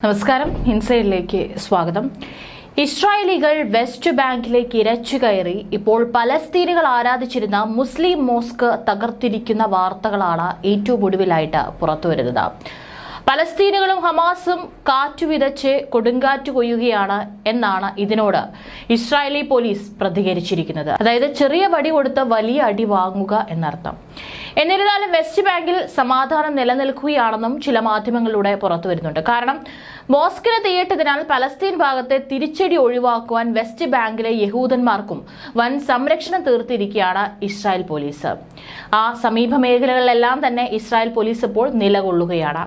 നമസ്കാരം, ഇൻസൈഡിലേക്ക് സ്വാഗതം. ഇസ്രായേലികൾ വെസ്റ്റ് ബാങ്കിലേക്ക് ഇരച്ചുകയറി ഇപ്പോൾ പലസ്തീനുകൾ ആരാധിച്ചിരുന്ന മുസ്ലിം മോസ്ക് തകർത്തിരിക്കുന്ന വാർത്തകളാണ് ഏറ്റവും ഒടുവിലായിട്ട് പുറത്തുവരുന്നത്. പലസ്തീനുകളും ഹമാസും കാറ്റുവിതച്ച് കൊടുങ്കാറ്റ് കൊയ്യുകയാണ് എന്നാണ് ഇതിനോട് ഇസ്രായേലി പോലീസ് പ്രതികരിച്ചിരിക്കുന്നത്. അതായത് ചെറിയ വടി കൊടുത്ത് വലിയ അടി വാങ്ങുക എന്നർത്ഥം. എന്നിരുന്നാലും വെസ്റ്റ് ബാങ്കിൽ സമാധാനം നിലനിൽക്കുകയാണെന്നും ചില മാധ്യമങ്ങളിലൂടെ പുറത്തുവരുന്നുണ്ട്. കാരണം മോസ്കിന് തീയിട്ടതിനാൽ പലസ്തീൻ ഭാഗത്തെ തിരിച്ചടി ഒഴിവാക്കുവാൻ വെസ്റ്റ് ബാങ്കിലെ യഹൂദന്മാർക്കും വൻ സംരക്ഷണം തീർത്തിരിക്കുകയാണ് ഇസ്രായേൽ പോലീസ്. ആ സമീപ മേഖലകളിലെല്ലാം തന്നെ ഇസ്രായേൽ പോലീസ് ഇപ്പോൾ നിലകൊള്ളുകയാണ്.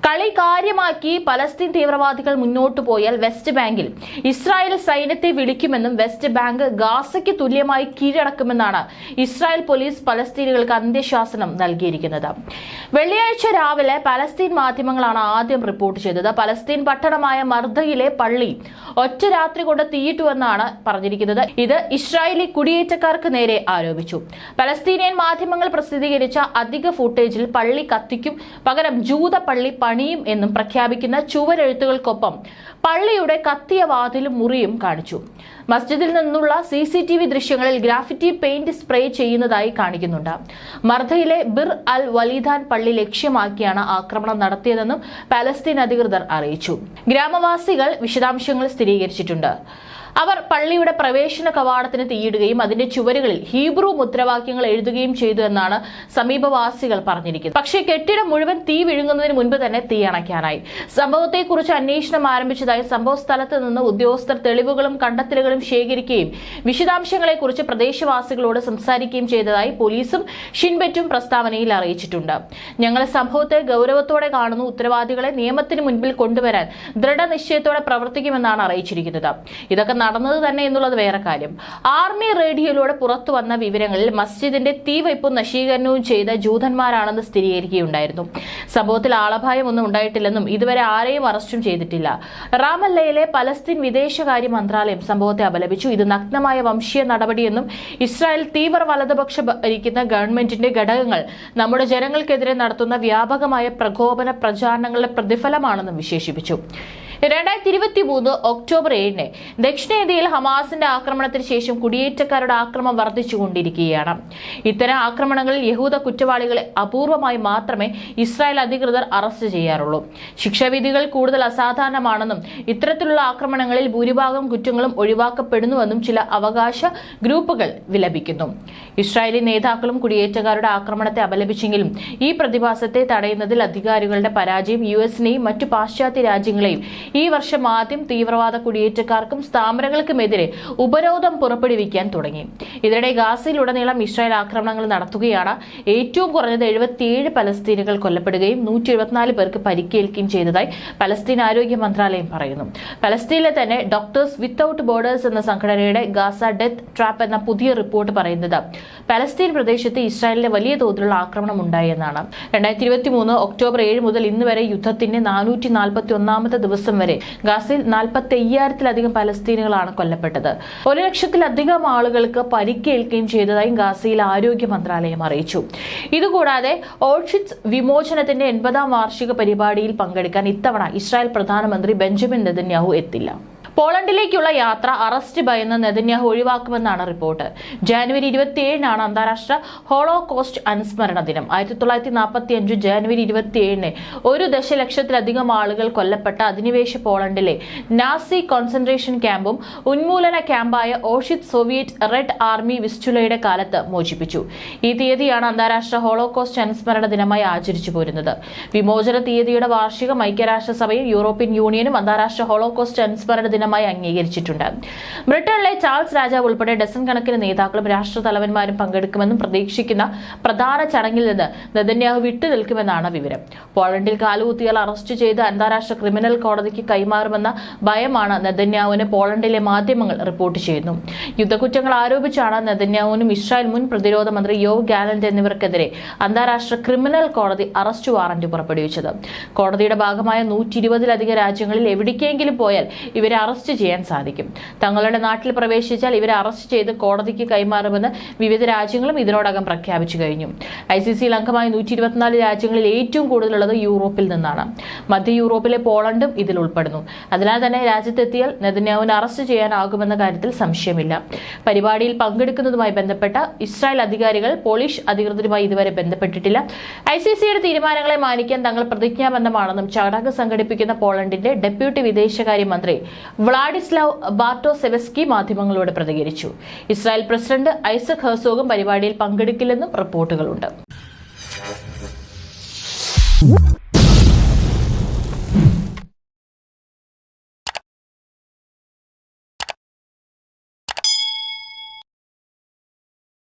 കളി കാര്യമാക്കി പലസ്തീൻ തീവ്രവാദികൾ മുന്നോട്ടു പോയാൽ വെസ്റ്റ് ബാങ്കിൽ ഇസ്രായേൽ സൈന്യത്തെ വിളിക്കുമെന്നും വെസ്റ്റ് ബാങ്ക് ഗാസയ്ക്ക് തുല്യമായി കീഴടക്കുമെന്നാണ് ഇസ്രായേൽ പോലീസ് പലസ്തീനുകൾക്ക് അന്ത്യശാസനം നൽകിയിരിക്കുന്നത്. വെള്ളിയാഴ്ച രാവിലെ പലസ്തീൻ മാധ്യമങ്ങളാണ് ആദ്യം റിപ്പോർട്ട് ചെയ്തത്. പലസ്തീൻ പട്ടണമായ മർദയിലെ പള്ളി ഒറ്റ രാത്രി കൊണ്ട് തീയിട്ടുവെന്നാണ് പറഞ്ഞിരിക്കുന്നത്. ഇത് ഇസ്രായേലി കുടിയേറ്റക്കാർക്ക് നേരെ ആരോപിച്ചു. പലസ്തീനിയൻ മാധ്യമങ്ങൾ പ്രസിദ്ധീകരിച്ച അധിക ഫുട്ടേജിൽ പള്ളി കത്തിക്കും, പകരം ജൂത പള്ളി പണിയും എന്നും പ്രഖ്യാപിക്കുന്ന ചുവരെഴുത്തുകൾക്കൊപ്പം പള്ളിയുടെ കത്തിയ വാതിലും മുറിയും കാണിച്ചു. മസ്ജിദിൽ നിന്നുള്ള CCTV ദൃശ്യങ്ങളിൽ ഗ്രാഫിറ്റി പെയിന്റ് സ്പ്രേ ചെയ്യുന്നതായി കാണിക്കുന്നുണ്ട്. മർദയിലെ ബിർ അൽ വലീദാൻ പള്ളി ലക്ഷ്യമാക്കിയാണ് ആക്രമണം നടത്തിയതെന്നും പലസ്തീൻ അധികൃതർ അറിയിച്ചു. ഗ്രാമവാസികൾ വിശദാംശങ്ങൾ സ്ഥിരീകരിച്ചിട്ടുണ്ട്. അവർ പള്ളിയുടെ പ്രവേശന കവാടത്തിന് തീയിടുകയും അതിന്റെ ചുവരുകളിൽ ഹീബ്രു മുദ്രാവാക്യങ്ങൾ എഴുതുകയും ചെയ്തു എന്നാണ് സമീപവാസികൾ പറഞ്ഞിരിക്കുന്നത്. പക്ഷേ കെട്ടിടം മുഴുവൻ തീ വിഴുങ്ങുന്നതിന് മുൻപ് തന്നെ തീ അണയ്ക്കാനായി. സംഭവത്തെക്കുറിച്ച് അന്വേഷണം ആരംഭിച്ചതായി സംഭവ സ്ഥലത്ത് നിന്ന് ഉദ്യോഗസ്ഥർ തെളിവുകളും കണ്ടെത്തലുകളും ശേഖരിക്കുകയും വിശദാംശങ്ങളെക്കുറിച്ച് പ്രദേശവാസികളോട് സംസാരിക്കുകയും ചെയ്തതായി പോലീസും ഷിൻബെറ്റും പ്രസ്താവനയിൽ അറിയിച്ചിട്ടുണ്ട്. ഞങ്ങൾ സംഭവത്തെ ഗൗരവത്തോടെ കാണുന്നു, ഉത്തരവാദികളെ നിയമത്തിന് മുൻപിൽ കൊണ്ടുവരാൻ ദൃഢനിശ്ചയത്തോടെ പ്രവർത്തിക്കുമെന്നാണ് അറിയിച്ചിരിക്കുന്നത്. ഇതൊക്കെ നടന്നത് തന്നെ എന്നുള്ളത് വേറെ കാര്യം. ആർമി റേഡിയോയിലൂടെ പുറത്തു വന്ന വിവരങ്ങളിൽ മസ്ജിദിന്റെ തീവയ്പും നശീകരണവും ചെയ്ത ജൂതന്മാരാണെന്ന് സ്ഥിരീകരിക്കുകയുണ്ടായിരുന്നു. സംഭവത്തിൽ ആളപായം ഒന്നും ഉണ്ടായിട്ടില്ലെന്നും ഇതുവരെ ആരെയും അറസ്റ്റും ചെയ്തിട്ടില്ല. റാമല്ലയിലെ പലസ്തീൻ വിദേശകാര്യ മന്ത്രാലയം സംഭവത്തെ അപലപിച്ചു. ഇത് നഗ്നമായ വംശീയ നടപടിയെന്നും ഇസ്രായേൽ തീവ്ര വലതുപക്ഷ ഭരിക്കുന്ന ഗവൺമെന്റിന്റെ ഘടകങ്ങൾ നമ്മുടെ ജനങ്ങൾക്കെതിരെ നടത്തുന്ന വ്യാപകമായ പ്രകോപന പ്രചാരണങ്ങളുടെ പ്രതിഫലമാണെന്നും വിശേഷിപ്പിച്ചു. 2023 ഒക്ടോബർ 7 ദക്ഷിണേന്ത്യയിൽ ഹമാസിന്റെ ആക്രമണത്തിന് ശേഷം കുടിയേറ്റക്കാരുടെ ആക്രമണം വർദ്ധിച്ചുകൊണ്ടിരിക്കുകയാണ്. ഇത്തരം ആക്രമണങ്ങളിൽ യഹൂദ കുറ്റവാളികളെ അപൂർവമായി മാത്രമേ ഇസ്രായേൽ അധികൃതർ അറസ്റ്റ് ചെയ്യാറുള്ളൂ. ശിക്ഷാവിധികൾ കൂടുതൽ അസാധാരണമാണെന്നും ഇത്തരത്തിലുള്ള ആക്രമണങ്ങളിൽ ഭൂരിഭാഗം കുറ്റങ്ങളും ഒഴിവാക്കപ്പെടുന്നുവെന്നും ചില അവകാശ ഗ്രൂപ്പുകൾ വിലപിക്കുന്നു. ഇസ്രായേലി നേതാക്കളും കുടിയേറ്റക്കാരുടെ ആക്രമണത്തെ അപലപിച്ചെങ്കിലും ഈ പ്രതിഭാസത്തെ തടയുന്നതിൽ അധികാരികളുടെ പരാജയം US-നെയും മറ്റു പാശ്ചാത്യ രാജ്യങ്ങളെയും ഈ വർഷം ആദ്യം തീവ്രവാദ കുടിയേറ്റക്കാർക്കും സ്ഥാപനങ്ങൾക്കുമെതിരെ ഉപരോധം പുറപ്പെടുവിക്കാൻ തുടങ്ങി. ഇതിനിടെ ഗാസയിലുടനീളം ഇസ്രായേൽ ആക്രമണങ്ങൾ നടത്തുകയാണ്. ഏറ്റവും കുറഞ്ഞത് 77 പലസ്തീനുകൾ കൊല്ലപ്പെടുകയും 174 പേർക്ക് പരിക്കേൽക്കുകയും ചെയ്തതായി പലസ്തീൻ ആരോഗ്യ മന്ത്രാലയം പറയുന്നു. പലസ്തീനിലെ തന്നെ ഡോക്ടേഴ്സ് വിത്തൌട്ട് ബോർഡേഴ്സ് എന്ന സംഘടനയുടെ ഗാസ ഡെത്ത് ട്രാപ്പ് എന്ന പുതിയ റിപ്പോർട്ട് പറയുന്നത് പലസ്തീൻ പ്രദേശത്ത് ഇസ്രായേലിന്റെ വലിയ തോതിലുള്ള ആക്രമണം ഉണ്ടായി എന്നാണ്. 2023 ഒക്ടോബർ 7 മുതൽ ഇന്ന് വരെ യുദ്ധത്തിന്റെ 441ാമത്തെ ദിവസം വരെ ഗാസയിൽ 45,000-ലധികം പലസ്തീനുകളാണ് കൊല്ലപ്പെട്ടത്. 1,00,000-ലധികം ആളുകൾക്ക് പരിക്കേൽക്കുകയും ചെയ്തതായി ഗാസയിൽ ആരോഗ്യ മന്ത്രാലയം അറിയിച്ചു. ഇതുകൂടാതെ ഓഷ്വിറ്റ്സ് വിമോചനത്തിന്റെ 80ാം വാർഷിക പരിപാടിയിൽ പങ്കെടുക്കാൻ ഇത്തവണ ഇസ്രായേൽ പ്രധാനമന്ത്രി ബെഞ്ചമിൻ നെതന്യാഹു എത്തില്ല. പോളണ്ടിലേക്കുള്ള യാത്ര അറസ്റ്റ് ഭയന്ന് നെതന്യാഹു ഒഴിവാക്കുമെന്നാണ് റിപ്പോർട്ട്. ജനുവരി 27 അന്താരാഷ്ട്ര ഹോളോകോസ്റ്റ് അനുസ്മരണ ദിനം. 1945 ജനുവരി 27 1 ദശലക്ഷത്തിലധികം ആളുകൾ കൊല്ലപ്പെട്ട അധിനിവേശ പോളണ്ടിലെ നാസി കോൺസെൻട്രേഷൻ ക്യാമ്പും ഉന്മൂലന ക്യാമ്പായ ഓഷിറ്റ് സോവിയറ്റ് റെഡ് ആർമി വിസ്റ്റുലയുടെ കാലത്ത് മോചിപ്പിച്ചു. ഈ തീയതിയാണ് അന്താരാഷ്ട്ര ഹോളോകോസ്റ്റ് അനുസ്മരണ ദിനമായി ആചരിച്ചു പോരുന്നത്. വിമോചന തീയതിയുടെ വാർഷികം ഐക്യരാഷ്ട്രസഭയും യൂറോപ്യൻ യൂണിയനും അന്താരാഷ്ട്ര ഹോളോകോസ്റ്റ് അനുസ്മരണ ദിനമായി അംഗീകരിച്ചിട്ടുണ്ട്. ബ്രിട്ടനിലെ ചാൾസ് രാജാവ് ഉൾപ്പെടെ ഡസൻ കണക്കിന് നേതാക്കളും രാഷ്ട്രതലവന്മാരും പങ്കെടുക്കുമെന്നും പ്രതീക്ഷിക്കുന്ന പ്രധാന ചടങ്ങിൽ നിന്ന് നെതന്യാഹു വിട്ടുനിൽക്കുമെന്നാണ് വിവരം. പോളണ്ടിൽ കാലുകുത്തിയാൽ അറസ്റ്റ് ചെയ്ത് അന്താരാഷ്ട്ര ക്രിമിനൽ കോടതിക്ക് കൈമാറുമെന്ന ഭയമാണ് നെതന്യാഹുവിന് പോളണ്ടിലെ മാധ്യമങ്ങൾ റിപ്പോർട്ട് ചെയ്യുന്നു. യുദ്ധക്കുറ്റങ്ങൾ ആരോപിച്ചാണ് നെതന്യാഹുവിനും ഇസ്രായേൽ മുൻ പ്രതിരോധ മന്ത്രി യോവ് ഗാലന്റ് എന്നിവർക്കെതിരെ അന്താരാഷ്ട്ര ക്രിമിനൽ കോടതി അറസ്റ്റ് വാറന്റ് പുറപ്പെടുവിച്ചത്. കോടതിയുടെ ഭാഗമായ 120-ലധികം രാജ്യങ്ങളിൽ എവിടേക്കെങ്കിലും പോയാൽ ഇവരെ അറസ്റ്റ് ചെയ്യാൻ സാധിക്കും. തങ്ങളുടെ നാട്ടിൽ പ്രവേശിച്ചാൽ ഇവരെ അറസ്റ്റ് ചെയ്ത് കോടതിക്ക് കൈമാറുമെന്ന് വിവിധ രാജ്യങ്ങളും ഇതിനോടകം പ്രഖ്യാപിച്ചു കഴിഞ്ഞു. ICCയിൽ അംഗമായ 124 രാജ്യങ്ങളിൽ ഏറ്റവും കൂടുതലുള്ളത് യൂറോപ്പിൽ നിന്നാണ്. മധ്യ യൂറോപ്പിലെ പോളണ്ടും ഇതിൽ ഉൾപ്പെടുന്നു. അതിനാൽ തന്നെ രാജ്യത്തെത്തിയാൽ നെതന്യാഹുവിനെ അറസ്റ്റ് ചെയ്യാനാകുമെന്ന കാര്യത്തിൽ സംശയമില്ല. പരിപാടിയിൽ പങ്കെടുക്കുന്നതുമായി ബന്ധപ്പെട്ട ഇസ്രായേൽ അധികാരികൾ പോളിഷ് അധികൃതരുമായി ഇതുവരെ ബന്ധപ്പെട്ടിട്ടില്ല. ICCയുടെ തീരുമാനങ്ങളെ മാനിക്കാൻ തങ്ങൾ പ്രതിജ്ഞാബദ്ധമാണെന്നും ചടങ്ങ് സംഘടിപ്പിക്കുന്ന പോളണ്ടിന്റെ ഡെപ്യൂട്ടി വിദേശകാര്യമന്ത്രി വ്ളാഡിസ്ലാവ് ബാർട്ടോസെവസ്കി മാധ്യമങ്ങളോട് പ്രതികരിച്ചു. ഇസ്രായേൽ പ്രസിഡന്റ് ഐസക് ഹെർസോഗും പരിപാടിയിൽ പങ്കെടുക്കില്ലെന്നും റിപ്പോർട്ടുകളുണ്ട്.